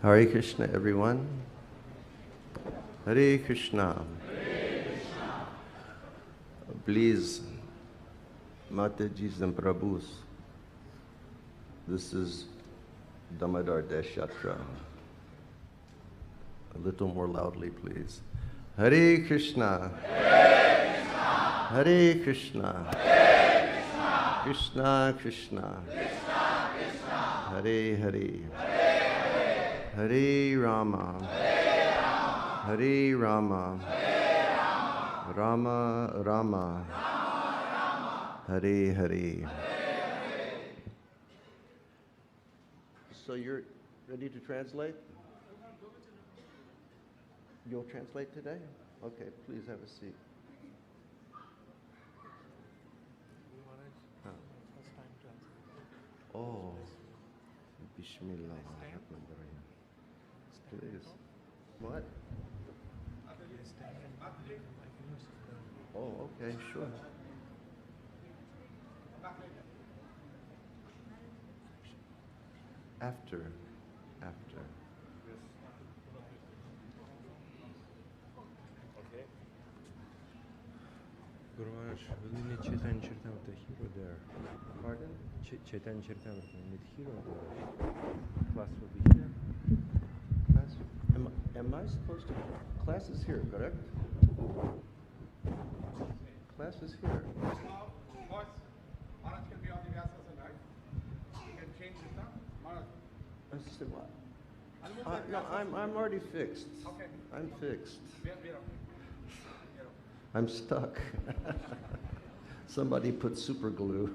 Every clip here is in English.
Hare Krishna, everyone. Hare Krishna. Please, Matajis and Prabhus, this is Damodardesh Yatra. A little more loudly, please. Hare Krishna. Hare Krishna. Hare Krishna. Krishna Krishna. Krishna Krishna. Hare Hare. Hare Rama. Hare Rama. Rama Rama. Hare Hare. So you're ready to translate? You'll translate today? Okay, please have a seat. Oh, Bismillah. Please. What? Oh, okay, sure. After. Guru Maharaj, will you need Chetan Chirtan with the hero there? Pardon? Chetan Chirtan with the hero there. Class will be here. Class? Am I supposed to? Class is here, correct? Class is here. Boss, Maharaj can be on the Vyasas and right? You can change it now. Maharaj. I said what? No, I'm already fixed. Okay. I'm fixed. We are okay. I'm stuck. Somebody put super glue.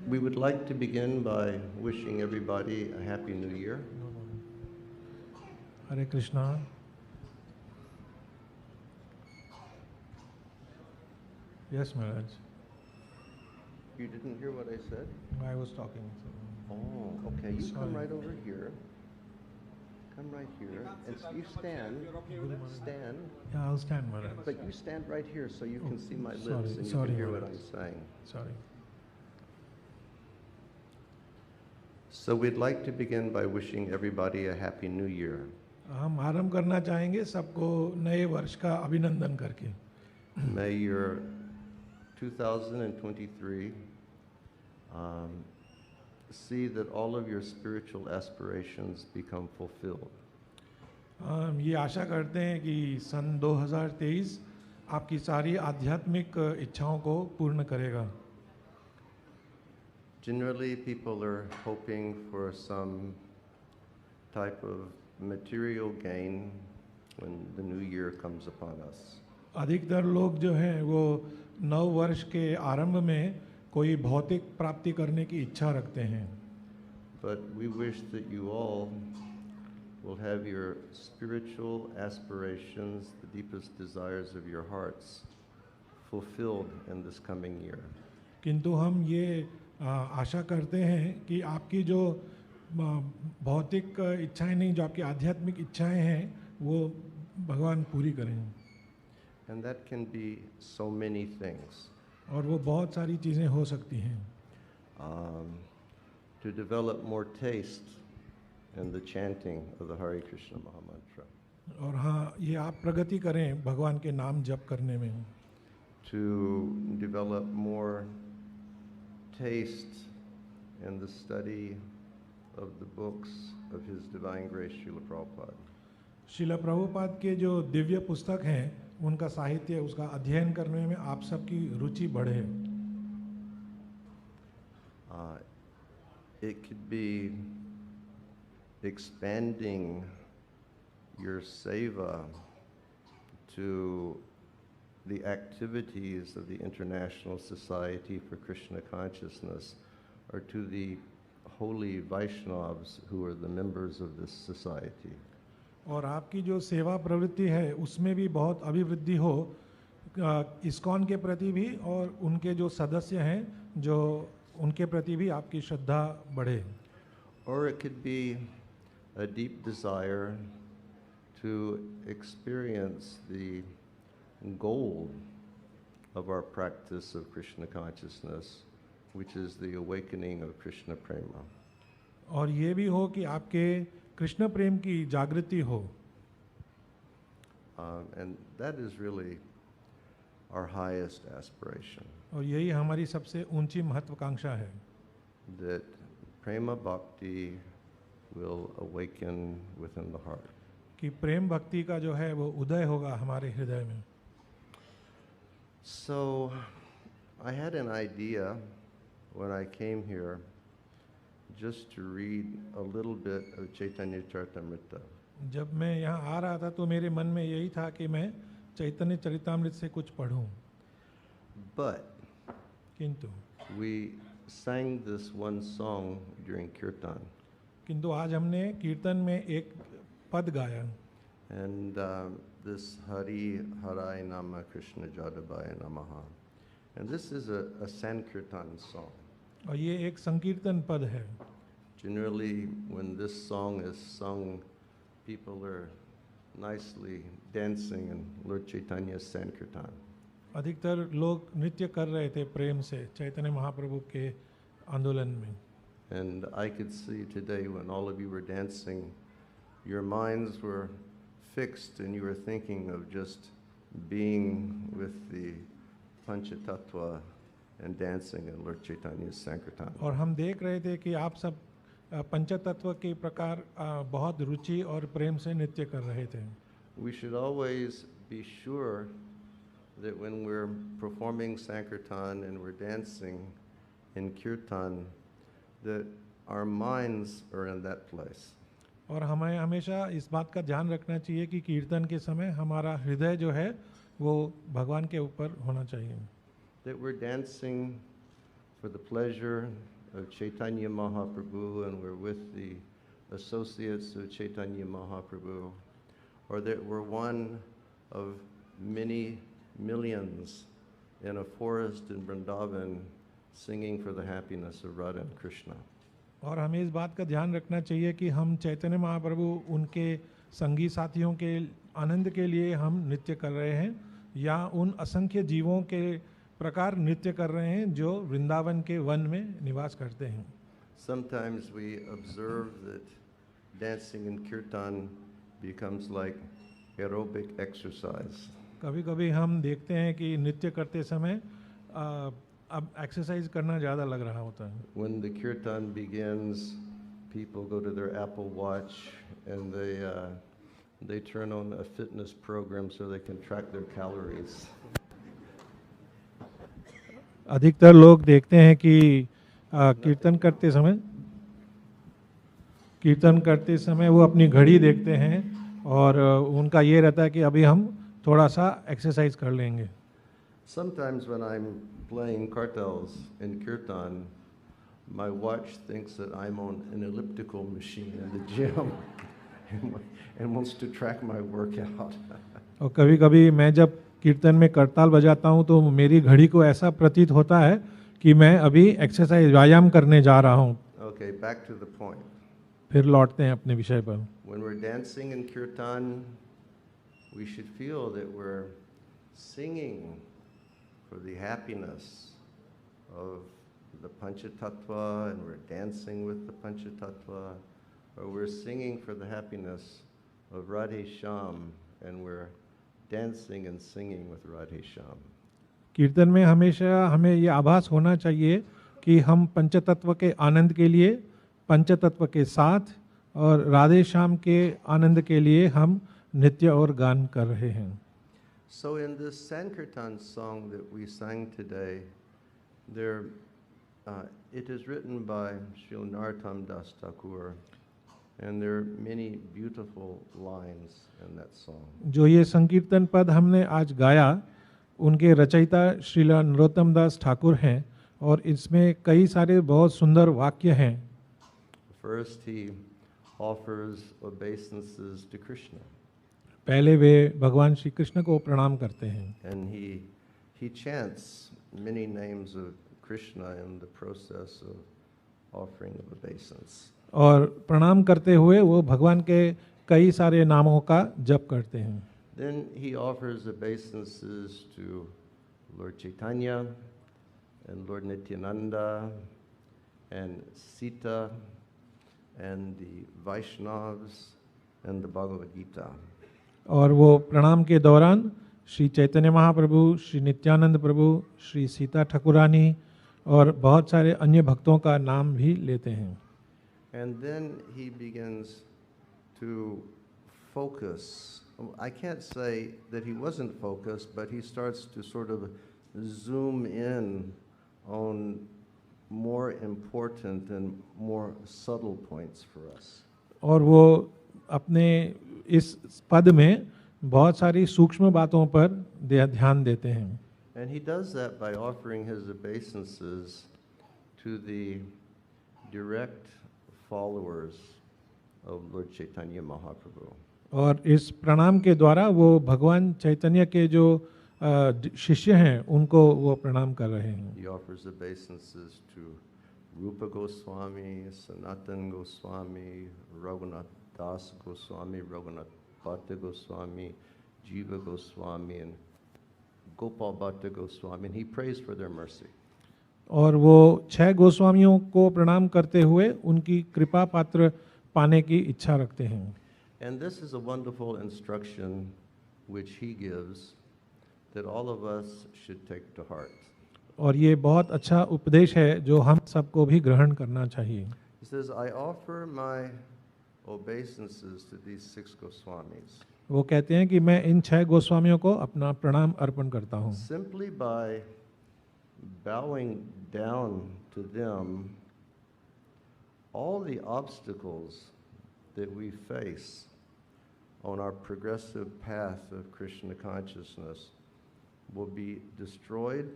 We would like to begin by wishing everybody a happy new year. Hare Krishna. Yes, Maharaj. You didn't hear what I said? I was talking. Oh, okay. You Sorry. come right over here. Come right here. And you stand. Stand. Yeah, I'll stand, Maharaj. But you stand right here so you can see my lips sorry, and you sorry, can hear what Maharaj. I'm saying. Sorry. So we'd like to begin by wishing everybody a happy new year. हम आरंभ करना चाहेंगे सबको नए वर्ष का अभिनंदन करके. May your 2023 see that all of your spiritual aspirations become fulfilled. हम ये आशा करते हैं कि सन 2023 आपकी सारी आध्यात्मिक इच्छाओं को पूर्ण करेगा. Generally, people are hoping for some type of material gain when the new year comes upon us. अधिकतर लोग जो हैं वो नव वर्ष के आरंभ में कोई भौतिक प्राप्ति करने की इच्छा रखते हैं. But we wish that you all will have your spiritual aspirations, the deepest desires of your hearts, fulfilled in this coming year. किंतु हम ये आशा करते हैं कि आपकी जो भौतिक इच्छाएं नहीं, जो आपकी आध्यात्मिक इच्छाएं हैं वो भगवान पूरी करें. And that can be so many things. और वो बहुत सारी चीज़ें हो सकती हैं. To develop more taste in the chanting of the Hare Krishna Mahamantra. और हाँ, ये आप प्रगति करें भगवान के नाम जप करने में. To develop more taste in the study of the books of His Divine Grace Srila Prabhupada. शिला प्रभुपाद के जो दिव्य पुस्तक हैं उनका साहित्य, उसका अध्ययन करने में आप सबकी रुचि बढ़े. It could be expanding your seva to the activities of the International Society for Krishna Consciousness, or to the holy Vaishnavas who are the members of this society. और आपकी जो सेवा प्रवृत्ति है उसमें भी बहुत अभिवृद्धि हो, इस्कॉन के प्रति भी और उनके जो सदस्य हैं जो उनके प्रति भी आपकी श्रद्धा बढ़े. Or it could be a deep desire to experience the gold of our practice of Krishna consciousness, which is the awakening of Krishna prema. और ये भी हो कि आपके कृष्ण प्रेम की जागृति हो. And that is really our highest aspiration, और यही हमारी सबसे ऊंची महत्वाकांक्षा है that prema bhakti will awaken within the heart. कि प्रेम भक्ति का जो है वो उदय होगा हमारे हृदय में. So I had an idea when I came here just to read a little bit of Chaitanya Charitamrita. जब मैं यहाँ आ रहा था तो मेरे मन में यही था कि मैं चैतन्य चरितामृत से कुछ पढूं. But किंतु we sang this one song during kirtan, आज हमने कीर्तन में एक पद गाया. and this Hari Harai Nama Krishna Jadabaya Namaha, and this is a Sankirtan song. और ये एक संकीर्तन पद है. Generally, when this song is sung, people are nicely dancing in Lord Chaitanya's Sankirtan. अधिकतर लोग नृत्य कर रहे थे प्रेम से चैतन्य महाप्रभु के आंदोलन में. And I could see today when all of you were dancing, your minds were fixed and you were thinking of just being with the Panchatattva and dancing in Lord Chaitanya's Sankirtan. और हम देख रहे थे कि आप सब पंचतत्व के प्रकार बहुत रुचि और प्रेम से नृत्य कर रहे थे. We should always be sure that when we're performing Sankirtan and we're dancing in Kirtan, that our minds are in that place. और हमें हमेशा इस बात का ध्यान रखना चाहिए कि कीर्तन के समय हमारा हृदय जो है वो भगवान के ऊपर होना चाहिए. That we're dancing for the pleasure of Chaitanya Mahaprabhu and we're with the associates of Chaitanya Mahaprabhu, or that we're one of many millions in a forest in Vrindavan singing for the happiness of Radha and Krishna. और हमें इस बात का ध्यान रखना चाहिए कि हम चैतन्य महाप्रभु उनके संगी साथियों के आनंद के लिए हम नृत्य कर रहे हैं या उन असंख्य जीवों के प्रकार नृत्य कर रहे हैं जो वृंदावन के वन में निवास करते हैं. Sometimes we observe that dancing in kirtan becomes like aerobic exercise. कभी-कभी हम देखते हैं कि नृत्य करते समय अब एक्सरसाइज करना ज़्यादा लग रहा होता है. When the kirtan begins, people go to their Apple Watch and they turn on a fitness program so they can track their calories. अधिकतर लोग देखते हैं कि कीर्तन करते समय वो अपनी घड़ी देखते हैं और उनका ये रहता है कि अभी हम थोड़ा सा एक्सरसाइज कर लेंगे. Sometimes when I'm playing kartals in kirtan, my watch thinks that I'm on an elliptical machine in the gym and wants to track my workout. और कभी-कभी मैं जब कीर्तन में करताल बजाता हूँ तो मेरी घड़ी को ऐसा प्रतीत होता है कि मैं अभी एक्सरसाइज व्यायाम करने जा रहा हूँ. Okay, back to the point. फिर लौटते हैं अपने विषय पर. When we're dancing in kirtan, we should feel that we're singing for the happiness of the Panchatattva and we're dancing with the Panchatattva, or we're singing for the happiness of Radhe Shyam and we're dancing and singing with Radhe Shyam. कीर्तन में हमेशा हमें ये आभास होना चाहिए कि हम पंचतत्व के आनंद के लिए पंचतत्व के साथ और राधे श्याम के आनंद के लिए हम नृत्य और गान कर रहे हैं. So in this Sankirtan song that we sang today, it is written by Srila Narottam Das Thakur, and there are many beautiful lines in that song. जो ये संकीर्तन पद हमने आज गाया उनके रचयिता श्रीला नरोत्तम दास ठाकुर हैं और इसमें कई सारे बहुत सुंदर वाक्य हैं. First, he offers obeisances to Krishna. पहले वे भगवान श्री कृष्ण को प्रणाम करते हैं. And he chants many names of Krishna in the process of offering of obeisance. और प्रणाम करते हुए वो भगवान के कई सारे नामों का जप करते हैं. Then he offers obeisances to Lord Chaitanya and Lord Nityananda and Sita and the Vaishnavas and the Bhagavad Gita. और वो प्रणाम के दौरान श्री चैतन्य महाप्रभु, श्री नित्यानंद प्रभु, श्री सीता ठाकुरानी और बहुत सारे अन्य भक्तों का नाम भी लेते हैं. And then he begins to focus. I can't say that he wasn't focused, but he starts to sort of zoom in on more important and more subtle points for us. और वो अपने इस पद में बहुत सारी सूक्ष्म बातों पर ध्यान देते हैं. And he does that by offering his obeisances to the direct followers of Lord Chaitanya Mahaprabhu. और इस प्रणाम के द्वारा वो भगवान चैतन्य के जो शिष्य हैं उनको वो प्रणाम कर रहे हैं. He offers obeisances to Rupa Goswami, Sanatan Goswami, Raghunath Das Goswami, Raghunath Bhatta Goswami, Jiva Goswami, and Gopal Bhatta Goswami, and he prays for their mercy. और वो 6 गोस्वामियों को प्रणाम करते हुए उनकी कृपा पात्र पाने की इच्छा रखते हैं. And this is a wonderful instruction which he gives that all of us should take to heart. और ये बहुत अच्छा उपदेश है जो हम सबको भी ग्रहण करना चाहिए. He says, I offer my obeisances to these 6 Goswamis वो कहते हैं कि मैं इन 6 गोस्वामियों को अपना प्रणाम अर्पण करता हूँ. simply by bowing down to them. All the obstacles that we face on our progressive path of Krishna consciousness will be destroyed,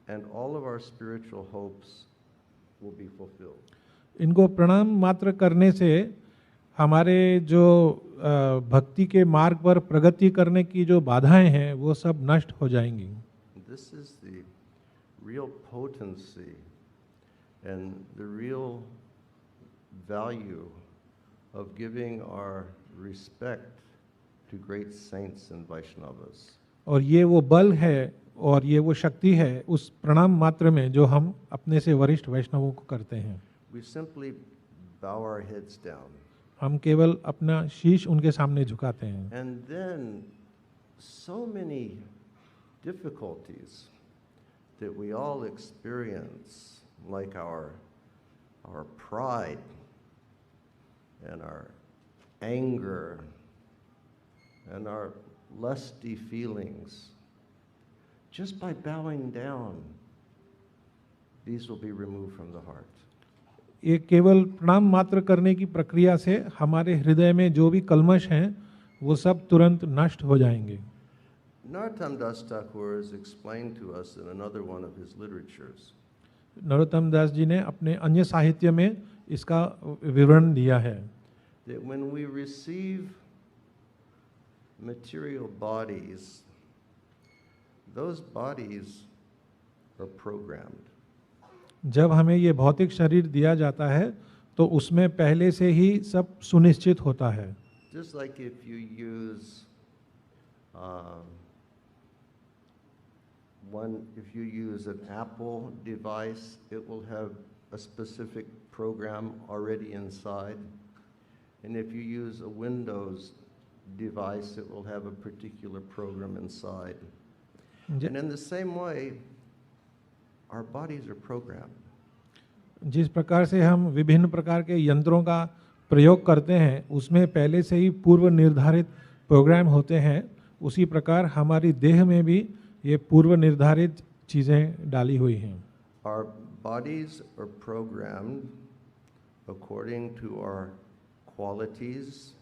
and all of our spiritual hopes will be fulfilled. इनको प्रणाम मात्र करने से हमारे जो भक्ति के मार्ग पर प्रगति करने की जो बाधाएं हैं वो सब नष्ट हो जाएंगी. This is the real potency and the real value of giving our respect to great saints and Vaishnavas. और ये वो बल है और ये वो शक्ति है उस प्रणाम मात्र में जो हम अपने से वरिष्ठ वैष्णवों को करते हैं. We simply bow our heads down. हम केवल अपना शीश उनके सामने झुकाते हैं. And then so many difficulties that we all experience, like our pride and our anger and our lusty feelings, just by bowing down, these will be removed from the heart. ये केवल प्रणाम मात्र करने की प्रक्रिया से हमारे हृदय में जो भी कल्मश हैं वो सब तुरंत नष्ट हो जाएंगे. Narottam Das Thakur has explained to us in another one of his literatures Narottam Das ji ने अपने अन्य साहित्य में इसका विवरण दिया है that when we receive material bodies, those bodies are programmed. जब हमें ये भौतिक शरीर दिया जाता है तो उसमें पहले से ही सब सुनिश्चित होता है. Just like if you use if you use an Apple device, it will have a specific program already inside. And if you use a Windows device, it will have a particular program inside. And in the same way, our bodies are programmed. जिस प्रकार से हम विभिन्न प्रकार के यंत्रों का प्रयोग करते हैं उसमें पहले से ही पूर्व निर्धारित प्रोग्राम होते हैं, उसी प्रकार हमारी देह में भी ये पूर्व निर्धारित चीज़ें डाली हुई हैं. Our bodies are programmed according to our qualities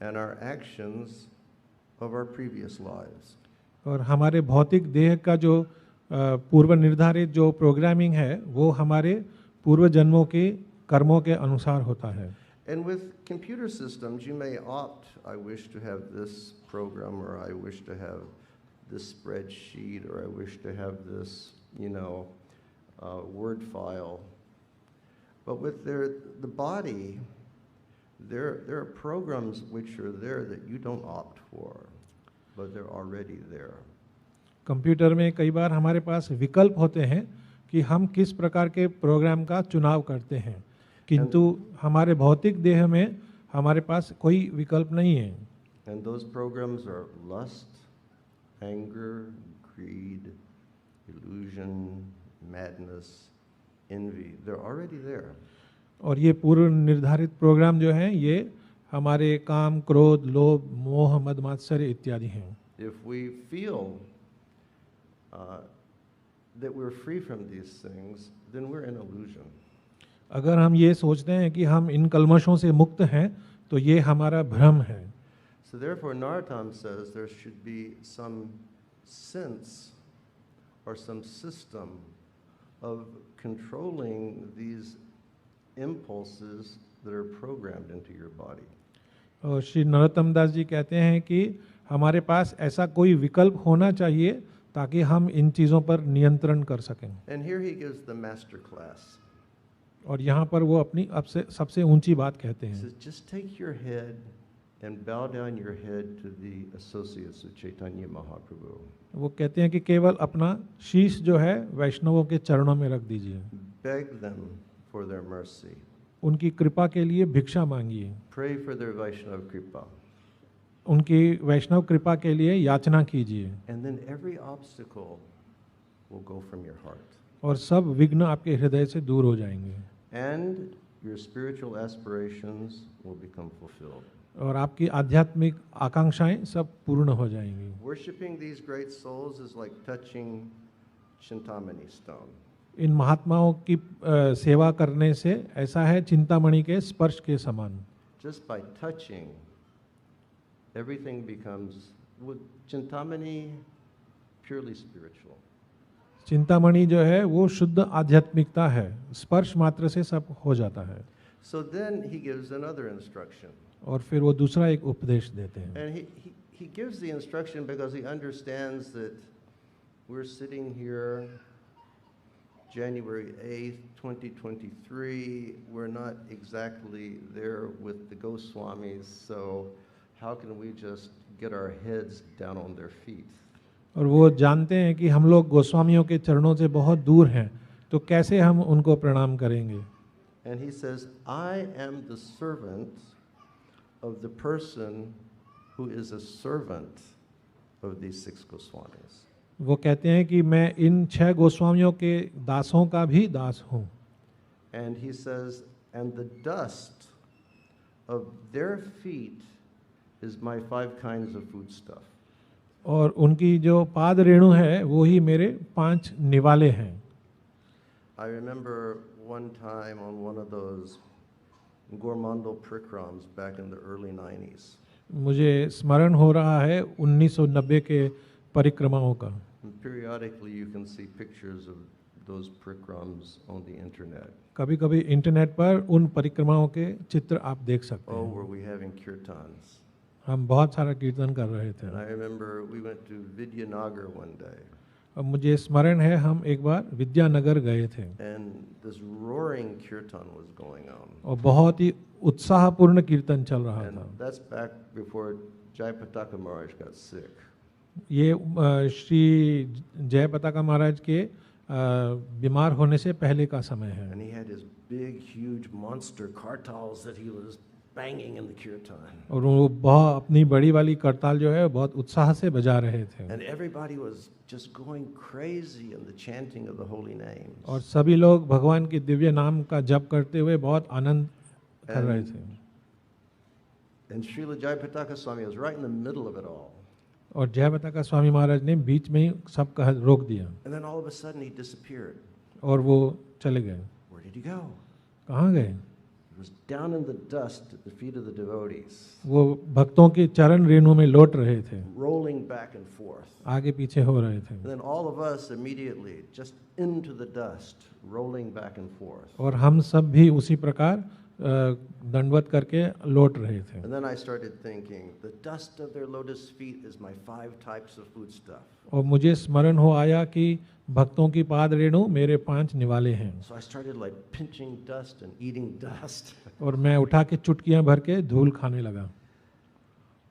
and our actions of our previous lives. और हमारे भौतिक देह का जो पूर्व निर्धारित जो प्रोग्रामिंग है वो हमारे पूर्व जन्मों के कर्मों के अनुसार होता है. And with computer systems, you may opt, I wish to have this program, or I wish to have this spreadsheet, or I wish to have this, Word file. But with the body, there are programs which are there that you don't opt for, but they're already there. Computer में कई बार हमारे पास विकल्प होते हैं कि हम किस प्रकार के प्रोग्राम का चुनाव करते हैं, किंतु हमारे भौतिक देह में हमारे पास कोई विकल्प नहीं है। And those programs are lust, anger, greed, illusion, madness, envy. They're already there. और ये पूर्व निर्धारित प्रोग्राम जो हैं ये हमारे काम, क्रोध, लोभ, मोह, मद, मात्सर्य इत्यादि हैं। If we feel that we're free from these things, then we're in illusion. अगर हम ये सोचते हैं कि हम इन कल्मशों से मुक्त हैं तो ये हमारा भ्रम है। So therefore, Narottam says there should be some sense or some system of controlling these impulses that are programmed into your body. और श्री नरोत्तम दास जी कहते हैं कि हमारे पास ऐसा कोई विकल्प होना चाहिए ताकि हम इन चीज़ों पर नियंत्रण कर सकें। And here he gives the master class. और यहाँ पर वो अपनी सबसे ऊंची बात कहते He हैं। says, just take your head and bow down your head to the associates of Chaitanya Mahaprabhu. वो कहते हैं कि केवल अपना शीश जो है वैष्णवों के चरणों में रख दीजिए, Beg them for their mercy. उनकी कृपा के लिए भिक्षा मांगिए, Pray for their Vaishnava Kripa. उनकी वैष्णव कृपा के लिए याचना कीजिए, And then every obstacle will go from your heart. और सब विघ्न आपके हृदय से दूर हो जाएंगे, And your spiritual aspirations will become fulfilled. और आपकी आध्यात्मिक आकांक्षाएं सब पूर्ण हो जाएंगी। Worshipping these great souls is like touching Chintamani stone. इन महात्माओं की सेवा करने से ऐसा है चिंतामणि के स्पर्श के समान। Just by touching, everything becomes, with Chintamani, purely spiritual. Chintamani जो है वो शुद्ध आध्यात्मिकता है, स्पर्श मात्र से सब हो जाता है। So then he gives another instruction. और फिर वो दूसरा एक उपदेश देते हैं। And he gives the instruction because he understands that we're sitting here January 8th, 2023. We're not exactly there with the Goswamis, so how can we just get our heads down on their feet? और वो जानते हैं कि हम लोग गोस्वामियों के चरणों से बहुत दूर हैं, तो कैसे हम उनको प्रणाम करेंगे। And he says, I am the servant of the person who is a servant of these 6 Goswamis. वो कहते हैं कि मैं इन 6 गोस्वामियों के दासों का भी दास हूँ। And he says, and the dust of their feet is my 5 kinds of foodstuff. और उनकी जो पाद रेणु है वो ही मेरे 5 निवाले हैं। I remember one time on one of those Gormandal prikrams back in the early 90s. मुझे स्मरण हो रहा है 1990 के परिक्रमाओं का। And periodically you can see pictures of those prikrams on the internet. कभी-कभी इंटरनेट पर उन परिक्रमाओं के चित्र आप देख सकते Oh, हैं। were we having kirtans? हम बहुत सारा कीर्तन कर रहे थे। And I remember we went to Vidyanagar one day. अब मुझे स्मरण है हम एक बार विद्यानगर गए थे And this roaring kirtan was going on. और बहुत ही उत्साहपूर्ण कीर्तन चल रहा And था। that's back before Jayapataka Maharaj got sick. ये श्री जयपताका महाराज के बीमार होने से पहले का समय है। And he had his big, huge monster kartals that he was banging in the kirtan. और वो बहुत अपनी बड़ी वाली करताल जो है बहुत उत्साह से बजा रहे थे And everybody was just going crazy in the chanting of the holy names. और सभी लोग भगवान के दिव्य नाम का जप करते हुए बहुत आनंद कर रहे थे। And Srila Jayapataka Swami was right in the middle of it all. और जयपताका स्वामी महाराज ने बीच में ही सब कह रोक दिया And then all of a sudden he disappeared. और वो चले गए। Where did he go? कहाँ गए? He was down in the dust at the feet of the devotees, वो भक्तों के चरण रेणु में लौट रहे थे, rolling back and forth. आगे पीछे हो रहे थे। And then all of us immediately just into the dust, rolling back and forth. और हम सब भी उसी प्रकार दंडवत करके लौट रहे थे। And then I started thinking, the dust of their lotus feet is my 5 types of foodstuff. और मुझे स्मरण हो आया कि भक्तों की पाद रेणु मेरे 5 निवाले हैं। So I started like pinching dust and eating dust. और मैं उठा के चुटकियां भर के धूल खाने लगा।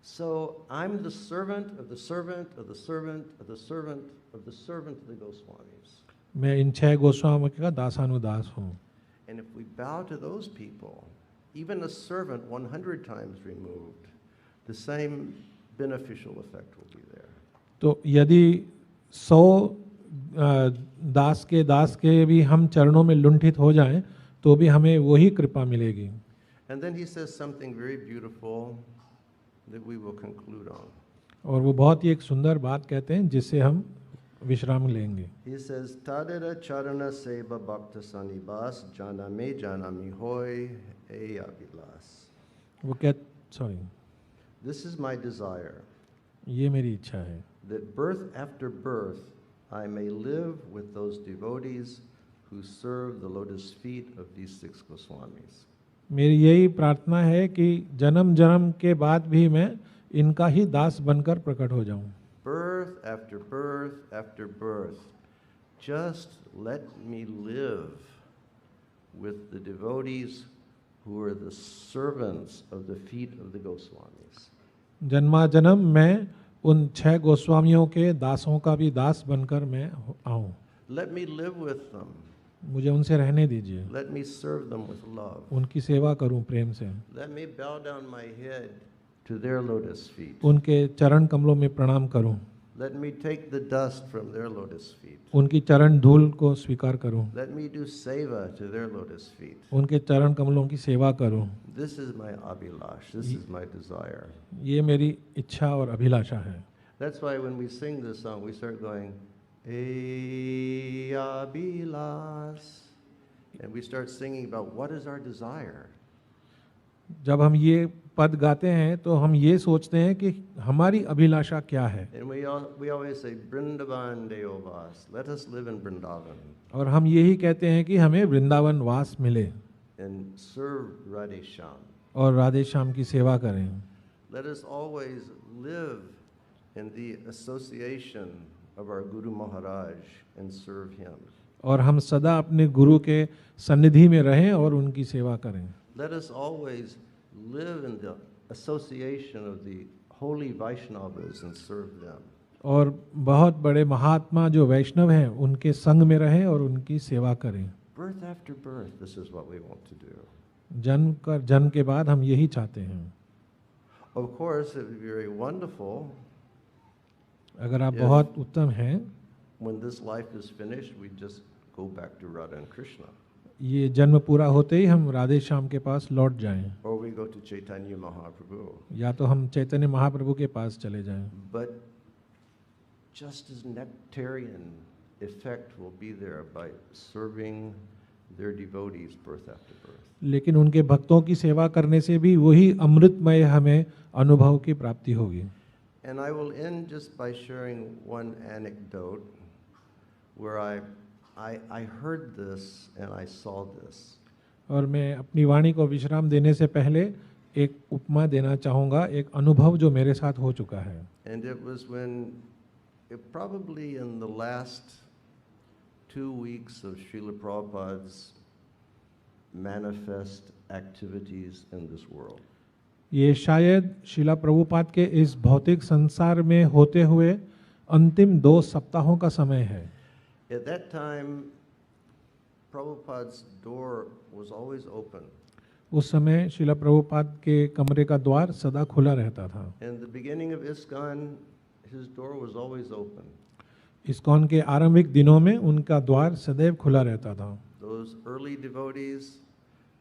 So I'm the servant of the servant of the servant of the servant of the servant of the Goswamis. मैं इन 6 गोस्वामी का दासानुदास हूँ। And if we bow to those people, even a servant 100 times removed, the same beneficial effect will be there. तो यदि 100 दास के भी हम चरणों में लुंठित हो जाएं तो भी हमें वही कृपा मिलेगी। And then he says something very beautiful that we will conclude on. और वो बहुत ही एक सुंदर बात कहते हैं जिससे हम विश्राम लेंगे। He says, Tadera charana seva bhakta sanibas janami hoy e abilas. वो sorry This is my desire, ये मेरी इच्छा है that birth after birth I may live with those devotees who serve the lotus feet of these 6 Goswamis. मेरी यही प्रार्थना है कि जन्म जन्म के बाद भी मैं इनका ही दास बनकर प्रकट हो जाऊं। Birth after birth after birth, just let me live with the devotees who are the servants of the feet of the Goswamis. जन्मा जन्म मैं उन 6 गोस्वामियों के दासों का भी दास बनकर मैं आऊं। Let me live with them. मुझे उनसे रहने दीजिए, Let me serve them with love. उनकी सेवा करूं प्रेम से, Let me bow down my head to their lotus feet. उनके चरण कमलों में प्रणाम करूं, Let me take the dust from their lotus feet. उनकी चरण धूल को स्वीकार करूं, Let me do seva to their lotus feet. उनके चरण कमलों की सेवा करूं। This is my abhilash. This is my desire. ये मेरी इच्छा और अभिलाषा है। That's why when we sing this song, we start going, Hey Abhilash. And we start singing about what is our desire. जब हम ये पद गाते हैं तो हम ये सोचते हैं कि हमारी अभिलाषा क्या है। And we always say, Vrindavan Deovas. Let us live in Vrindavan और हम यही कहते हैं कि हमें वृंदावन वास मिले and serve Radhe Shyam. और राधे श्याम की सेवा करें। Let us always live in the association of our Guru Maharaj and serve him. और हम सदा अपने गुरु के सन्निधि में रहें और उनकी सेवा करें। Let us always live in the association of the holy Vaishnavas and serve them. और बहुत बड़े महात्मा जो वैष्णव हैं उनके संग में रहें और उनकी सेवा करें। Birth after birth, this is what we want to do. जन्म के बाद हम यही चाहते हैं। Of course, it would be very wonderful अगर आप Yes. बहुत उत्तम हैं, when this life is finished, we just go back to Radha and Krishna. ये जन्म पूरा होते ही हम राधे श्याम के पास लौट जाएं, Or we go to Chaitanya Mahaprabhu. या तो हम चैतन्य महाप्रभु के पास चले जाएं। But just as nectarian effect will be there by serving their devotees birth after birth. लेकिन उनके भक्तों की सेवा करने से भी वही अमृतमय हमें अनुभव की प्राप्ति होगी। And I will end just by sharing one anecdote where I heard this and I saw this. और मैं अपनी वाणी को विश्राम देने से पहले एक उपमा देना चाहूँगा, एक अनुभव जो मेरे साथ हो चुका है। And it was when, probably in the last 2 weeks of Srila Prabhupada's manifest activities in this world. ये शायद शिला प्रभुपाद के इस भौतिक संसार में होते हुए अंतिम 2 सप्ताहों का समय है। At that time, Prabhupada's door was always open. उस समय शिला प्रभुपाद के कमरे का द्वार सदा खुला रहता था। In the beginning of ISKCON, his door was always open. ISKCON के आरंभिक दिनों में उनका द्वार सदैव खुला रहता था। Those early devotees,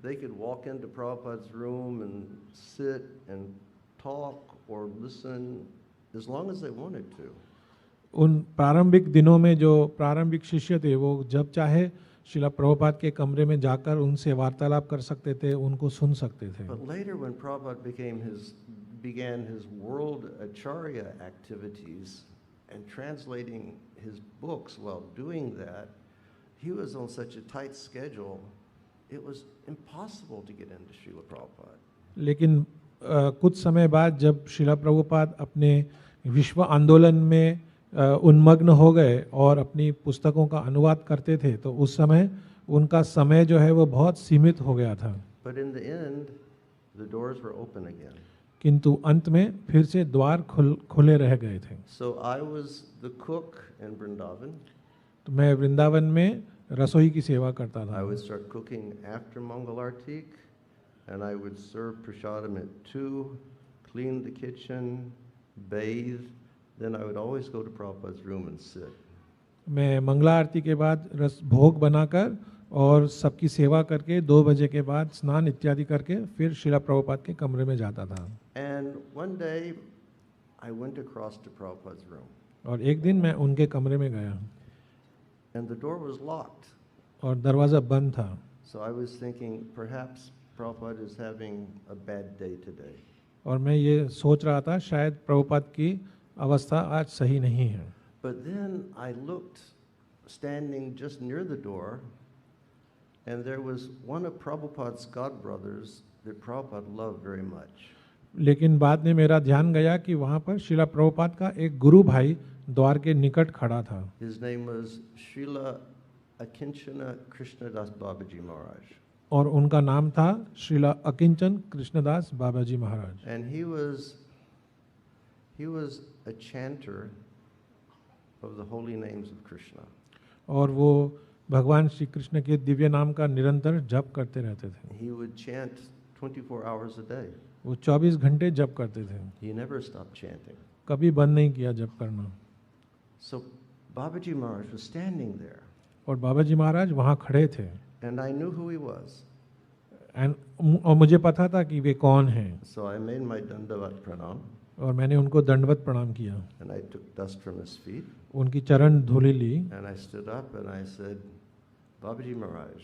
they could walk into Prabhupada's room and sit and talk or listen as long as they wanted to. उन प्रारंभिक दिनों में जो प्रारंभिक शिष्य थे वो जब चाहे शिला प्रभुपाद के कमरे में जाकर उनसे वार्तालाप कर सकते थे, उनको सुन सकते थे। But later when Prabhupada began his world acharya activities and translating his books while doing that, he was on such a tight schedule, it was impossible to get into Srila Prabhupada. लेकिन कुछ समय बाद जब शिला प्रभुपाद अपने विश्व आंदोलन में उन्मग्न हो गए और अपनी पुस्तकों का अनुवाद करते थे तो उस समय उनका समय जो है वो बहुत सीमित हो गया था। But in the end, the doors were open again. किंतु अंत में फिर से द्वार खुले रह गए थे। So I was the cook in Vrindavan. तो मैं वृंदावन में रसोई की सेवा करता I था। would start cooking after Mangal Artik, and I would serve prasadam at 2, clean the kitchen, bathe. Then I would always go to Prabhupada's room and sit. मैं मंगला आरती के बाद रस भोग बनाकर और सबकी सेवा करके 2 बजे के बाद स्नान इत्यादि करके फिर शिला प्रभुपाद के कमरे में जाता था। And one day, I went across to Prabhupada's room, और एक दिन मैं उनके कमरे में गया and the door was locked. और दरवाज़ा बंद था। So I was thinking, perhaps Prabhupada is having a bad day today. और मैं ये सोच रहा था शायद प्रभुपाद की अवस्था आज सही नहीं है। But then I looked, standing just near the door, and there was one of Prabhupada's godbrothers that Prabhupada loved very much. लेकिन बाद में मेरा ध्यान गया कि वहाँ पर शिला प्रभुपाद का एक गुरु भाई द्वार के निकट खड़ा था। His name was Srila Akinchana Krishnadas Babaji Maharaj. और उनका नाम था श्रीला अकिंचन कृष्णदास बाबाजी महाराज। And he was a chanter of the holy names of Krishna. और वो भगवान श्री कृष्ण के दिव्य नाम का निरंतर जप करते रहते थे। He would chant 24 hours a day. वो 24 घंटे जप करते थे, He never stopped chanting. कभी बंद नहीं किया जप करना। So Babaji Maharaj was standing there, और बाबाजी महाराज वहाँ खड़े थे। and I knew who he was. और मुझे पता था कि वे कौन हैं। So I made my Dandavat Pranam, और मैंने उनको दंडवत प्रणाम किया, and I took dust from his feet, उनकी चरण धूलि ली and I stood up and I said, Babaji Maharaj,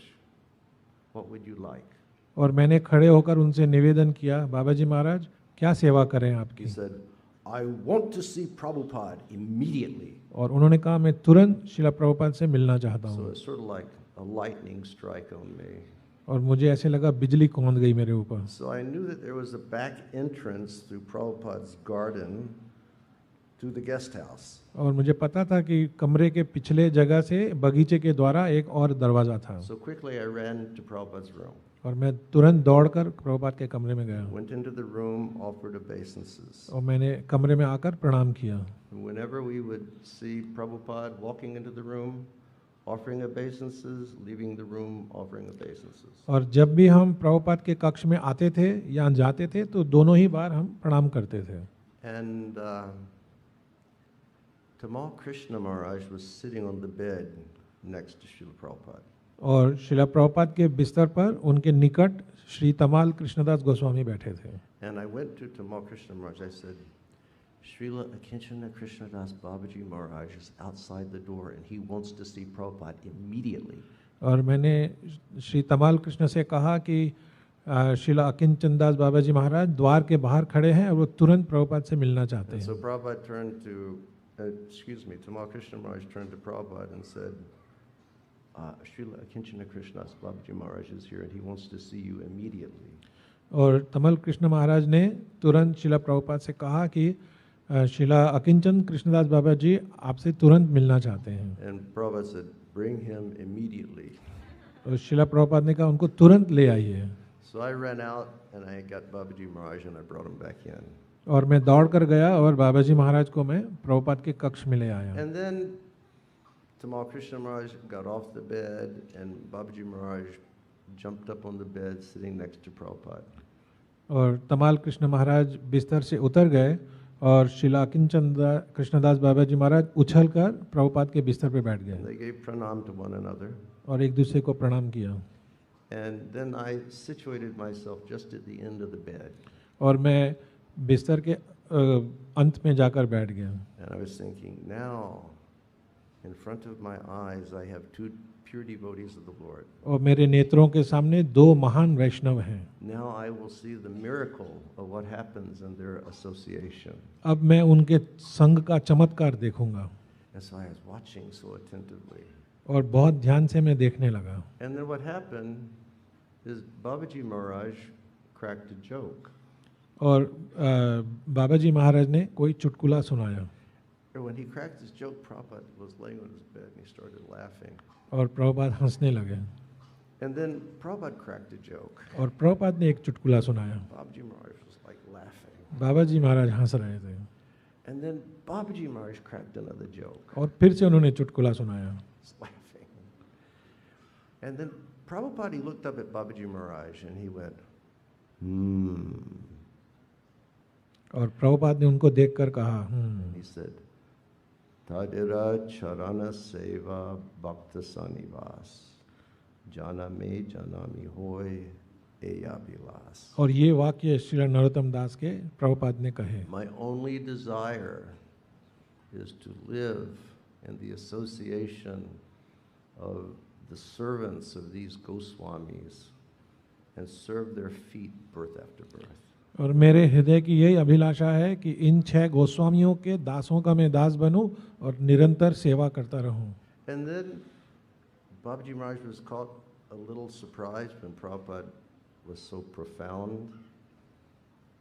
what would you like? और मैंने खड़े होकर उनसे निवेदन किया, बाबाजी महाराज क्या सेवा करें He आपकी। said, I want to see Prabhupada immediately. और उन्होंने कहा मैं तुरंत शिला प्रभुपाद से मिलना चाहता So हूँ। it's sort of like a lightning strike on me. और मुझे ऐसे लगा बिजली कौंध गई मेरे ऊपर। So I knew that there was a back entrance through Prabhupada's garden to the guest house. और मुझे पता था कि कमरे के पिछले जगह से बगीचे के द्वारा एक और दरवाज़ा था। So quickly I ran to Prabhupada's room, और मैं तुरंत दौड़कर प्रभुपाद के कमरे में गया went into the room, offered obeisances. और मैंने कमरे में आकर प्रणाम किया। And whenever we would see Prabhupada walking into the room, offering obeisances, leaving the room, offering obeisances. और जब भी हम प्रभुपाद के कक्ष में आते थे या जाते थे तो दोनों ही बार हम प्रणाम करते थे। And Tamal Krishna Maharaj was sitting on the bed next to Srila Prabhupada. और शिला प्रभुपाद के बिस्तर पर उनके निकट श्री तमाल कृष्णदास गोस्वामी बैठे थे। And I went to Tamal Krishna Maharaj. I said, Srila Akinchana Krishnadas Babaji Maharaj is outside the door and he wants to see Prabhupada immediately. और मैंने श्री तमाल कृष्ण से कहा कि शिला अकिंचन दास बाबाजी महाराज द्वार के बाहर खड़े हैं और वो तुरंत प्रभुपाद से मिलना चाहते And हैं। so Prabhupada turned to, Tamal Krishna Maharaj turned to Prabhupada and said, Srila Akinchana Krishnadas Babaji Maharaj is here and he wants to see you immediately. और तमल कृष्ण महाराज ने तुरंत शिला प्रभुपाद से कहा कि शिला अकिंचन कृष्णदास बाबा जी आपसे तुरंत मिलना चाहते हैं। And Prabhupada said, bring him immediately. और शिला प्रभुपाद ने कहा उनको तुरंत ले आइए। So I ran out and I got Babaji Maharaj and I brought him back in. और मैं दौड़ कर गया और बाबाजी महाराज को मैं प्रभुपाद के कक्ष में ले आया। And then Tamal Krishna Maharaj got off the bed and Babaji Maharaj jumped up on the bed sitting next to Prabhupada. और तमाल कृष्ण महाराज बिस्तर से उतर गए और शिला किंचन कृष्णदास बाबाजी महाराज उछलकर प्रभुपाद के बिस्तर पे बैठ गए They gave pranam to one another. और एक दूसरे को प्रणाम किया। And then I situated myself just at the end of the bed. और मैं बिस्तर के अंत में जाकर बैठ गया। And I was thinking, now in front of my eyes I have two pure devotees of the Lord. और मेरे नेत्रों के सामने दो महान वैष्णव हैं। Now I will see the miracle of what happens in their association. अब मैं उनके संग का चमत्कार देखूंगा। And so I was watching so attentively. और बहुत ध्यान से मैं देखने लगा। And then what happened is Babaji Maharaj cracked a joke. और बाबाजी महाराज ने कोई चुटकुला सुनाया। And when he cracked his joke, Prabhupada was laying on his bed and he started laughing. और प्रभुपाद हंसने लगे। And then Prabhupada cracked a joke. और प्रभुपाद ने एक चुटकुला सुनाया। Babaji Maharaj was like laughing. बाबा जी महाराज हंस रहे थे And then Babaji Maharaj cracked another joke. और फिर से उन्होंने चुटकुला सुनाया. He's laughing. And then Prabhupada, he looked up at Babaji Maharaj and he went, और प्रभुपाद ने उनको देखकर कहा He said, Tadira charana seva bhakta sanivas, janame janami hoy eyabilas. और ये वाक्य श्री नरोत्तम दास के प्रभुपाद ने कहे. My only desire is to live in the association of the servants of these Goswamis and serve their feet birth after birth. और मेरे हृदय की यही अभिलाषा है कि इन 6 गोस्वामियों के दासों का मैं दास बनूं और निरंतर सेवा करता रहूं. And then Babaji Maharaj was caught a little surprised when Prabhupada was so profound.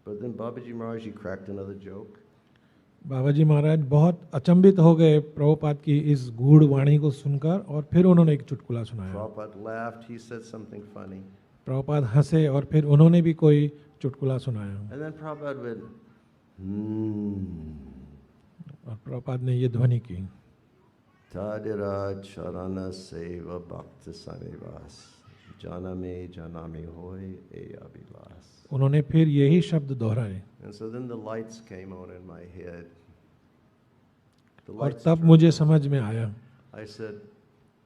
But then Babaji Maharaj, he cracked another joke. बाबा जी महाराज बहुत अचंभित हो गए प्रभुपाद की इस गूढ़ वाणी को सुनकर और फिर उन्होंने एक चुटकुला सुनाया. Prabhupada laughed, he said something funny. Prabhupada हंसे और फिर उन्होंने भी कोई चुटकुला सुनाया. And then Prabhupada went, और प्रभुपाद ने ये ध्वनि की. Tadira charana seva bhakta sanivas, janame janami hoy eyabilas. उन्होंने फिर यही शब्द दोहराए. And so then the lights came on in my head. The और lights तब turned मुझे on. समझ में आया. I said,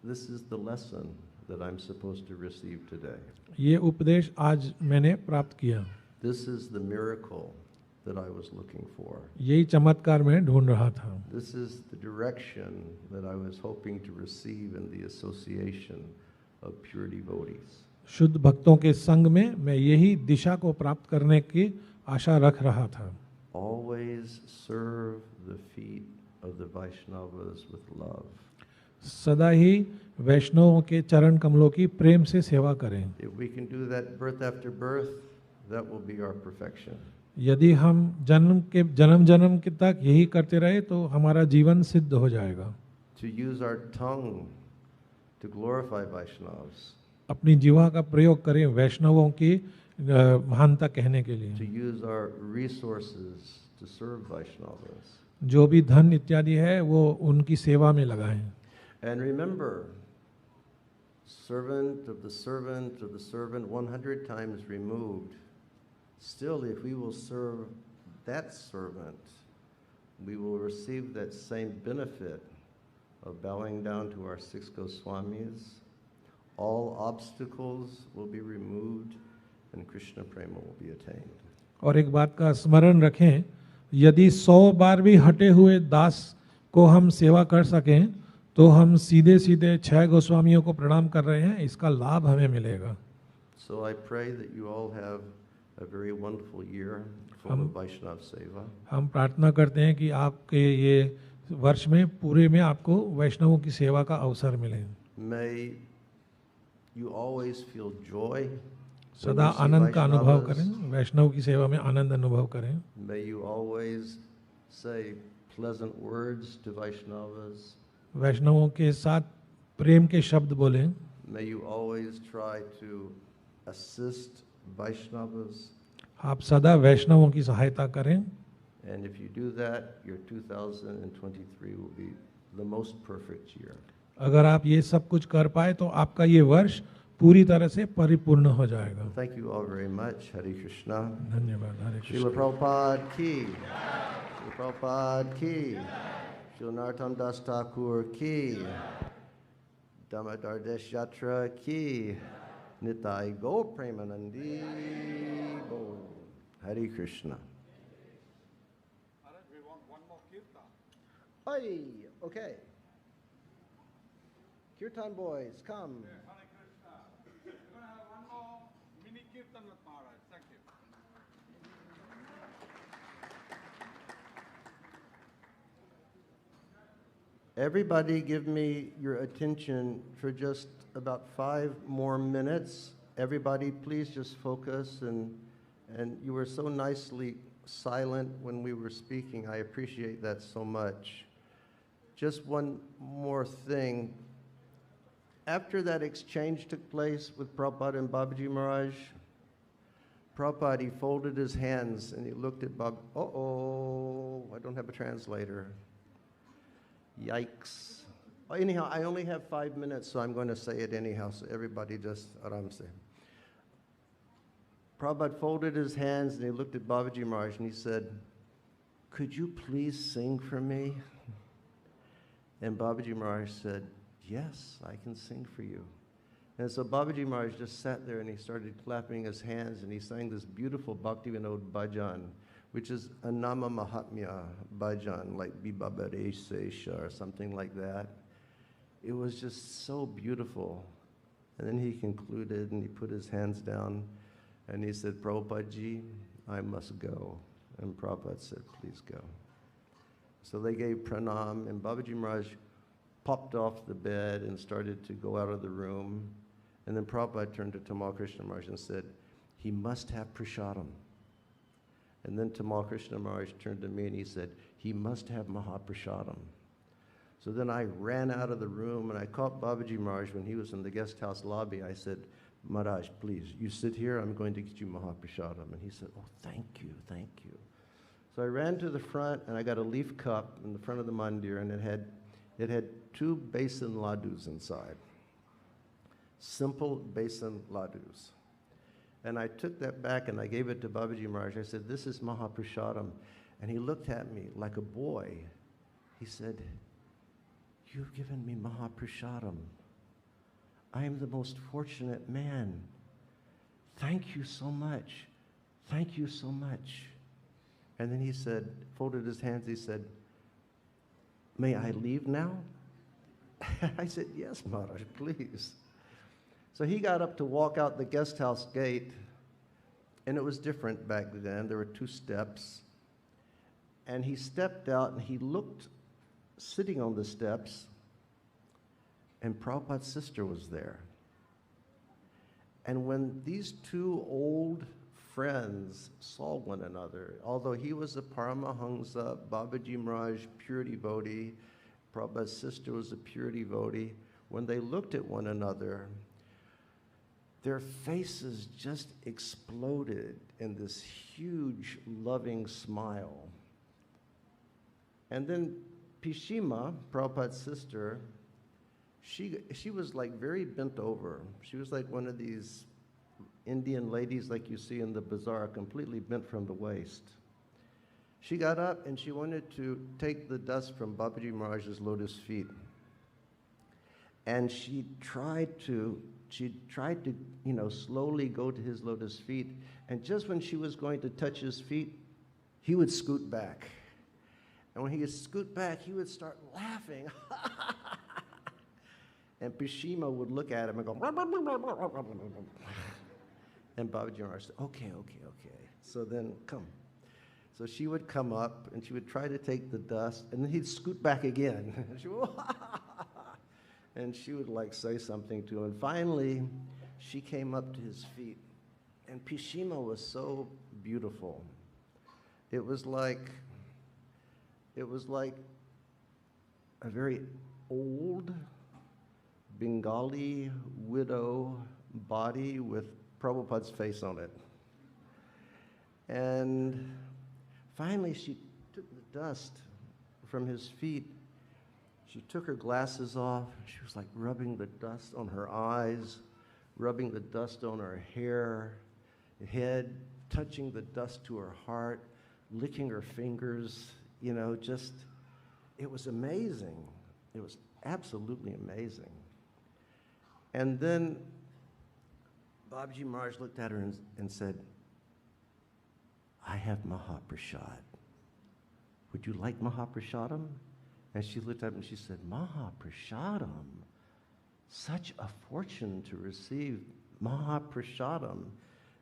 this is the lesson that I'm supposed to receive today. ये उपदेश आज मैंने प्राप्त किया. This is the miracle that I was looking for. यही चमत्कार मैं ढूंढ रहा था. This is the direction that I was hoping to receive in the association of pure devotees. शुद्ध भक्तों के संग में मैं यही दिशा को प्राप्त करने की आशा रख रहा था. Always serve the feet of the Vaishnavas with love. सदा ही वैष्णवों के चरण कमलों की प्रेम से सेवा करें. If we can do that birth after birth, that will be our perfection. यदि हम जन्म जन्म के तक यही करते रहे तो हमारा जीवन सिद्ध हो जाएगा. To use our tongue to glorify Vaishnavas. अपनी जीवा का प्रयोग करें वैष्णवों की महानता कहने के लिए. To use our resources to serve Vaishnavas. जो भी धन इत्यादि है वो उनकी सेवा में लगाएं. And remember, servant of the servant of the servant 100 times removed. Still, if we will serve that servant, we will receive that same benefit of bowing down to our 6 Goswamis. All obstacles will be removed and Krishna Prema will be attained. और एक बात का स्मरण रखें, यदि 100 बार भी हटे हुए दास को हम सेवा कर सकें तो हम सीधे सीधे 6 गोस्वामियों को प्रणाम कर रहे हैं, इसका लाभ हमें मिलेगा. So I pray that you all have a very wonderful year full of Vaishnav Seva. हम प्रार्थना करते हैं कि आपके ये वर्ष में पूरे में आपको वैष्णवों की सेवा का अवसर मिले. May you always feel joy. सदा आनंद का अनुभव करें, वैष्णव की सेवा में आनंद अनुभव करें. May you always say pleasant words to Vaishnavas. वैष्णवों के साथ प्रेम के शब्द बोलें. May you always try to assist Vaishnavas. आप सदा वैष्णवों की सहायता करें. And if you do that, your 2023 will be the most perfect year. अगर आप ये सब कुछ कर पाए तो आपका ये वर्ष पूरी तरह से परिपूर्ण हो जाएगा. Thank you all very much. Hare Krishna. धन्यवाद. हरे Srila Krishna. Prabhupada ki. Srila Prabhupada ki. Srila Narottam Das Thakur ki. Damodardesh Yatra ki. Nitai Go Premanandi Go. Hare Krishna. Maharaj, we want one more kirtan. Oi, okay. Kirtan boys, come. Hare Krishna. We're going to have one more mini kirtan with Maharaj. Thank you. Everybody give me your attention for just about 5 more minutes. Everybody please just focus and you were so nicely silent when we were speaking. I appreciate that so much. Just one more thing. After that exchange took place with Prabhupada and Babaji Maharaj, Prabhupada, he folded his hands and he looked at Bob. Uh-oh, I don't have a translator. Yikes. Anyhow, I only have 5 minutes, so I'm going to say it anyhow, so everybody just aram se. Prabhupada folded his hands and he looked at Babaji Maharaj and he said, "Could you please sing for me?" And Babaji Maharaj said, "Yes, I can sing for you." And so Babaji Maharaj just sat there and he started clapping his hands and he sang this beautiful Bhaktivinoda bhajan, which is a Nama Mahatmya bhajan, like Bibabaresesha or something like that. It was just so beautiful. And then he concluded and he put his hands down and he said, "Prabhupada ji, I must go." And Prabhupada said, "Please go." So they gave pranam and Babaji Maharaj popped off the bed and started to go out of the room. And then Prabhupada turned to Tamal Krishna Maharaj and said, "He must have prasadam." And then Tamal Krishna Maharaj turned to me and he said, "He must have Mahaprasadam." So then I ran out of the room and I caught Babaji Maharaj when he was in the guest house lobby. I said, "Maharaj, please, you sit here. I'm going to get you Mahaprasadam." And he said, "Oh, thank you, thank you." So I ran to the front and I got a leaf cup in the front of the mandir and it had 2 basin ladus inside. Simple basin ladus. And I took that back and I gave it to Babaji Maharaj. I said, "This is Mahaprasadam." And he looked at me like a boy. He said, "You've given me Mahaprasadam. I am the most fortunate man. Thank you so much. Thank you so much." And then he said, folded his hands, he said, "May I leave now?" I said, "Yes, Maharaj, please." So he got up to walk out the guest house gate, and it was different back then. There were 2 steps. And he stepped out, and he looked, sitting on the steps, and Prabhupada's sister was there. And when these 2 old friends saw one another, although he was a Paramahamsa, Babaji Maharaj, pure devotee, Prabhupada's sister was a pure devotee, when they looked at one another, their faces just exploded in this huge, loving smile. And then Pishima, Prabhupada's sister, she was like very bent over. She was like one of these Indian ladies like you see in the bazaar, completely bent from the waist. She got up and she wanted to take the dust from Babaji Maharaj's lotus feet. And she tried to, slowly go to his lotus feet. And just when she was going to touch his feet, he would scoot back. And when he would scoot back, he would start laughing. And Pishima would look at him and go, and Babaji Maharaj said, "Okay. So then come." So she would come up and she would try to take the dust, and then he'd scoot back again. And she would like say something to him. And finally, she came up to his feet. And Pishima was so beautiful. It was like a very old Bengali widow body with Prabhupada's face on it. And finally, she took the dust from his feet. She took her glasses off. She was like rubbing the dust on her eyes, rubbing the dust on her hair, head, touching the dust to her heart, licking her fingers, it was amazing. It was absolutely amazing. And then Babaji Maharaj looked at her and said, "I have Mahaprasad. Would you like Mahaprasadam?" And she looked at him and she said, "Mahaprasadam? Such a fortune to receive Mahaprasadam."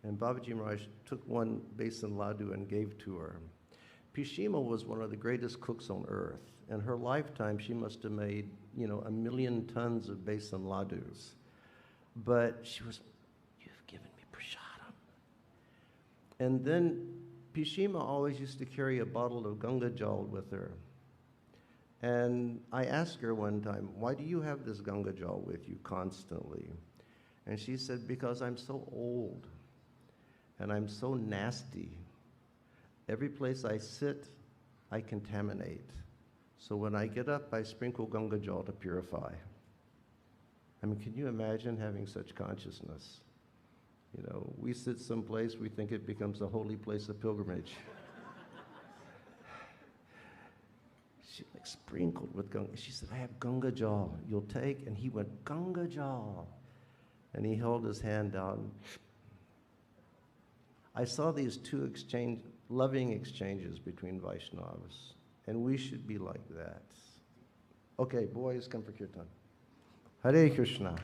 And Babaji Maharaj took 1 basin laddu and gave to her. Pishima was one of the greatest cooks on earth. In her lifetime, she must have made, 1 million tons of basin laddus. But she was, "You've given me prasadam." And then Pishima always used to carry a bottle of Ganga Jal with her. And I asked her one time, "Why do you have this Ganga Jal with you constantly?" And she said, "Because I'm so old. and I'm so nasty. Every place I sit, I contaminate. So when I get up, I sprinkle Ganga Jal to purify. I mean, can you imagine having such consciousness? You know, we sit someplace, we think it becomes a holy place of pilgrimage. She like sprinkled with Ganga. She said, I have Ganga Jal. You'll take? And he went, Ganga Jal. And he held his hand down. I saw these two loving exchanges between Vaishnavas, and we should be like that. Okay, boys, come for kirtan. Hare Krishna.